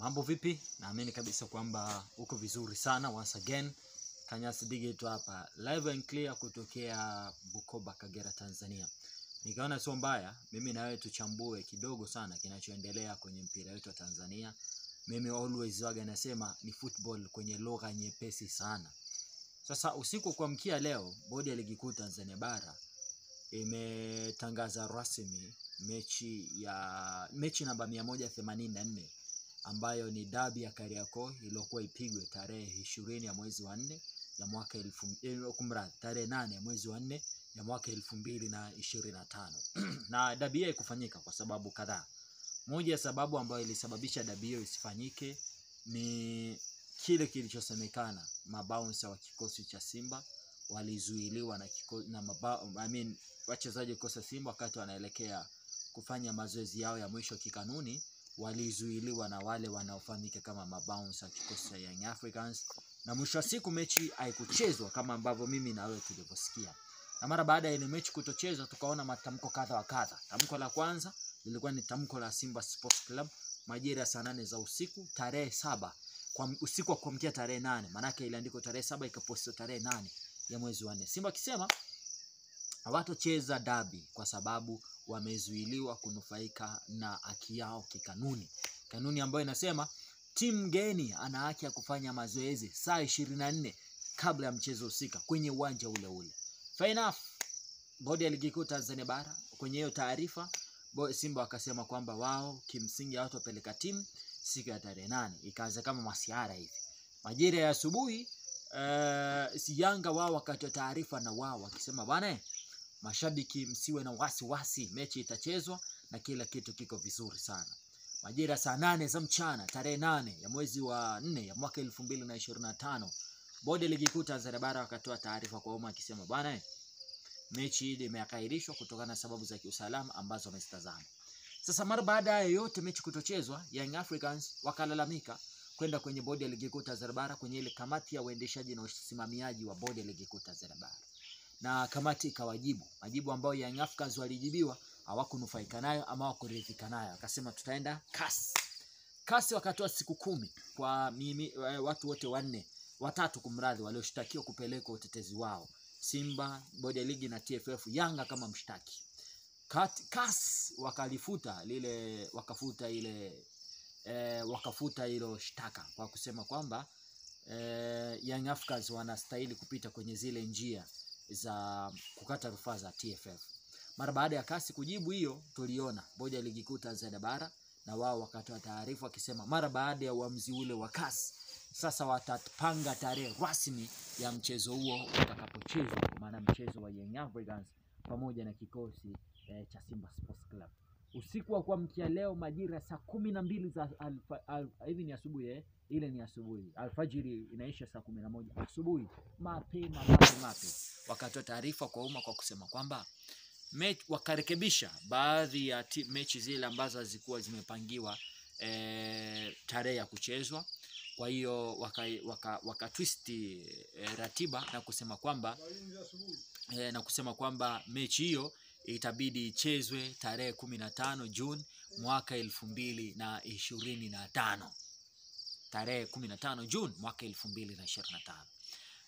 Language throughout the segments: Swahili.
Mambo vipi? Naamini kabisa kwamba uko vizuri sana. Once again, Kanyasi Digital hapa, live and clear kutokea Bukoba, Kagera, Tanzania. Nikaona sio mbaya mimi na wewe tuchambue kidogo sana kinachoendelea kwenye mpira wetu wa Tanzania. Mimi always waga nasema ni football kwenye lugha nyepesi sana. Sasa usiku kwa mkia leo, bodi ya ligi kuu Tanzania bara imetangaza rasmi mechi namba 184 ambayo ni dabi ya Kariakoo iliyokuwa ipigwe tarehe 20 ya mwezi wa 4 ya mwaka tarehe 8 ya mwezi wa 4 ya mwaka 2025. Na dabi hiyo ikufanyika kwa sababu kadhaa. Moja ya sababu ambayo ilisababisha dabi hiyo isifanyike ni kile kilichosemekana mabouncer wa kikosi cha Simba walizuiliwa wachezaji kikosi Simba wakati wanaelekea kufanya mazoezi yao ya mwisho kikanuni walizuiliwa na wale wanaofahamika kama mabouncer kikosi cha Young Africans, na mwisho wa siku mechi haikuchezwa kama ambavyo mimi na wewe tulivyosikia. Na mara baada ya ile mechi kutochezwa tukaona matamko kadha wa kadha. Tamko la kwanza lilikuwa ni tamko la Simba Sports Club majira ya saa 8 za usiku tarehe 7 kwa usiku wa kuamkia tarehe 8, maana yake iliandikwa tarehe 7 ikapostiwa tarehe 8 ya mwezi wa 4. Simba akisema hawatocheza dabi kwa sababu wamezuiliwa kunufaika na haki yao kikanuni. Kanuni ambayo inasema timu geni ana haki ya kufanya mazoezi saa 24 kabla ya mchezo husika kwenye uwanja ule ule. Fair enough. Bodi ya ligi kuu Tanzania bara kwenye hiyo taarifa Simba wakasema kwamba wao kimsingi hawatopeleka timu siku ya tarehe 8. Ikaanza kama masiara hivi. Majira ya asubuhi Yanga wao wakati wa taarifa na wao wakisema bwana, mashabiki msiwe na wasiwasi, mechi itachezwa na kila kitu kiko vizuri sana. Majira saa 8 za mchana tarehe 8 ya mwezi wa 4 ya mwaka 2025, bodi ya ligi kuu Tanzania bara wakatoa taarifa kwa umma akisema bwana, mechi ile imeahirishwa kutokana na sababu za kiusalama ambazo wamezitazama. Sasa mara baada ya yote mechi kutochezwa, Young Africans wakalalamika kwenda kwenye bodi ya ligi kuu Tanzania bara kwenye ile kamati ya uendeshaji na usimamiaji wa bodi ya ligi kuu Tanzania bara. Na kamati ikawajibu majibu ambayo Young Africans walijibiwa hawakunufaika nayo ama hawakuridhika nayo. Akasema tutaenda kasi wakatoa siku 10 kwa watu wote watatu kumradhi walioshtakiwa kupeleka utetezi wao. Simba, bodi ya ligi na TFF, Yanga kama mshtaki. Wakafuta hilo shtaka kwa kusema kwamba Young Africans wanastahili kupita kwenye zile njia za kukata rufaa za TFF. Mara baada ya kasi kujibu hiyo, tuliona bodi ya ligi kuu Tanzania bara na wao wakatoa taarifa wakisema mara baada ya uamuzi ule wa kasi sasa watapanga tarehe rasmi ya mchezo huo utakapochezwa, kwa maana mchezo wa Young Africans pamoja na kikosi cha Simba Sports Club. Usiku wa kuamkia leo majira saa 12 za hivi ni asubuhi ile ni asubuhi. Alfajiri inaisha saa 11 asubuhi. Mapema wakatoa taarifa kwa umma kwa kusema kwamba wakarekebisha baadhi ya mechi zile ambazo hazikuwa zimepangiwa tarehe ya kuchezwa. Kwa hiyo twist ratiba na kusema kwamba mechi hiyo itabidi ichezwe tarehe 15 Juni mwaka 2025. Tarehe 15 Juni mwaka 2025.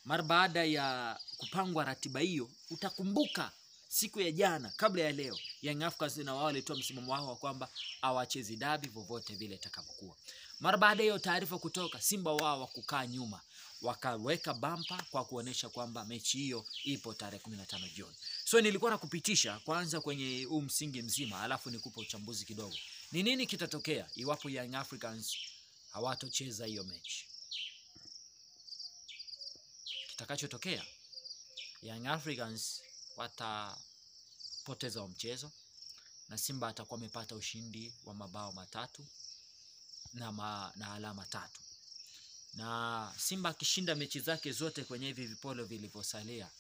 Mara baada ya kupangwa ratiba hiyo, utakumbuka siku ya jana kabla ya leo Young Africans na wao walitoa msimamo wao kwamba hawachezi dabi vovote vile itakavyokuwa. Mara baada ya taarifa kutoka, Simba wao kukaa nyuma wakaweka bumper kwa kuonesha kwamba mechi hiyo ipo tarehe 15 Juni. So nilikuwa nakupitisha kwanza kwenye msingi mzima, alafu nikupa uchambuzi kidogo. Ni nini kitatokea iwapo Young Africans hawatocheza hiyo mechi? Kitakachotokea, Young Africans watapoteza mchezo na Simba atakuwa amepata ushindi wa mabao 3 na alama 3. Na Simba akishinda mechi zake zote kwenye hivi vipolo vilivyosalia,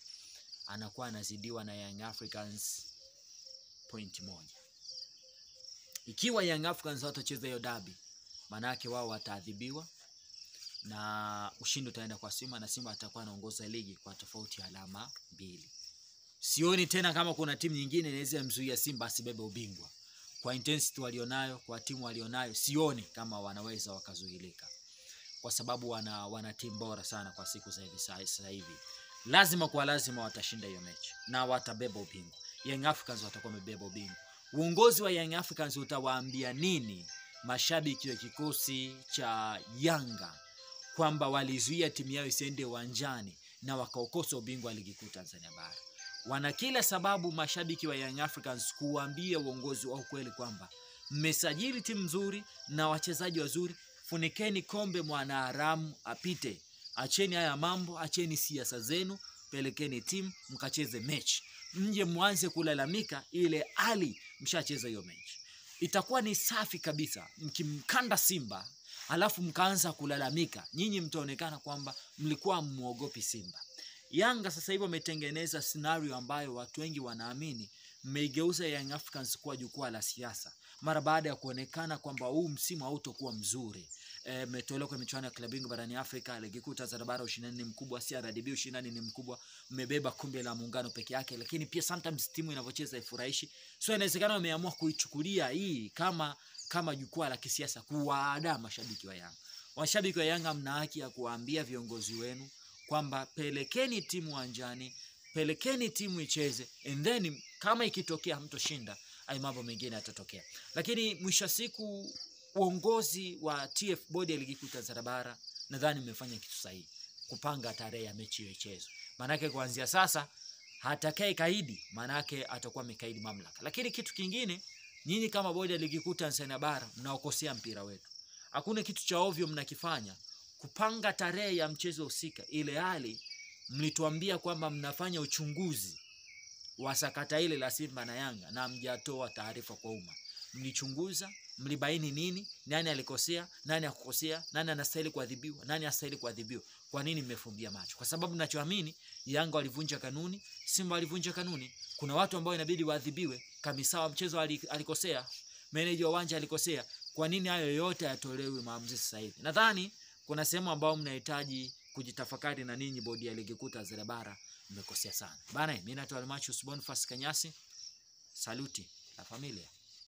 anakuwa anazidiwa na Young Africans point 1. Ikiwa Young Africans watacheza hiyo dabi, maana yake wao wataadhibiwa na ushindi utaenda kwa Simba na Simba atakuwa anaongoza ligi kwa tofauti ya alama 2. Sioni tena kama kuna timu nyingine inaweza mzuia Simba asibebe ubingwa. kwa intensity walionayo, kwa timu walionayo, sioni kama wanaweza wakazuilika, kwa sababu wana timu bora sana kwa siku za hivi sasa hivi. Lazima watashinda hiyo mechi na watabeba ubingwa. Young Africans watakuwa wamebeba ubingwa. Uongozi wa Young Africans utawaambia nini mashabiki wa kikosi cha Yanga kwamba walizuia timu yao isiende uwanjani na wakaokosa ubingwa ligi kuu Tanzania bara? Wana kila sababu mashabiki wa Young Africans kuambia uongozi wao kweli kwamba mmesajili timu nzuri na wachezaji wazuri, funikeni kombe mwanaharamu apite. Acheni haya mambo, acheni siasa zenu, pelekeni timu mkacheze mechi. Mje mwanze kulalamika ile hali mshacheza hiyo mechi. Itakuwa ni safi kabisa mkimkanda Simba alafu mkaanza kulalamika. Nyinyi mtaonekana kwamba mlikuwa muogopi Simba. Yanga sasa hivi wametengeneza scenario ambayo watu wengi wanaamini mmeigeuza Young Africans kuwa jukwaa la siasa. Mara baada ya kuonekana kwamba huu msimu hautokuwa mzuri. Mmetolewa kwa michuano ya klabu bingwa barani Afrika, ligi kuu Tanzania bara ushindani ni mkubwa, CRDB ushindani ni mkubwa, mmebeba kombe la muungano peke yake, lakini pia sometimes timu inavyocheza ifurahishi. So inawezekana wameamua kuichukulia hii kama jukwaa la kisiasa kuwaada mashabiki wa Yanga. Washabiki wa Yanga mna haki ya kuwaambia viongozi wenu kwamba pelekeni timu uwanjani, pelekeni timu icheze, and then kama ikitokea mtoshinda, ai mambo mengine yatatokea. Lakini mwisho siku uongozi wa TF bodi ya ligi kuu Tanzania bara nadhani mmefanya kitu sahihi kupanga tarehe ya mechi hiyo ichezwe. Manake kuanzia sasa hatakaye kaidi, manake atakuwa amekaidi mamlaka. Lakini kitu kingine, nyinyi kama bodi ya ligi kuu Tanzania bara mnaokosea mpira wetu. Hakuna kitu cha ovyo mnakifanya kupanga tarehe ya mchezo husika, ile hali mlituambia kwamba mnafanya uchunguzi wa sakata ile la Simba na Yanga na mjatoa taarifa kwa umma. Mlichunguza, mlibaini nini, nani alikosea, nani hakukosea, nani anastahili kuadhibiwa, nani hastahili kuadhibiwa. Kwa nini mmefumbia macho? Kwa sababu ninachoamini Yanga walivunja kanuni, Simba walivunja kanuni. Kuna watu ambao inabidi waadhibiwe. Kamisa wa mchezo alikosea, meneja wa uwanja alikosea. Kwa nini hayo yote yatolewe maamuzi sasa hivi? Nadhani kuna sehemu ambao mnahitaji kujitafakari, na ninyi bodi ya ligi kuu Tanzania bara mmekosea sana. Bana, mimi naitwa Almachus Boniface Kanyasi. Saluti la familia.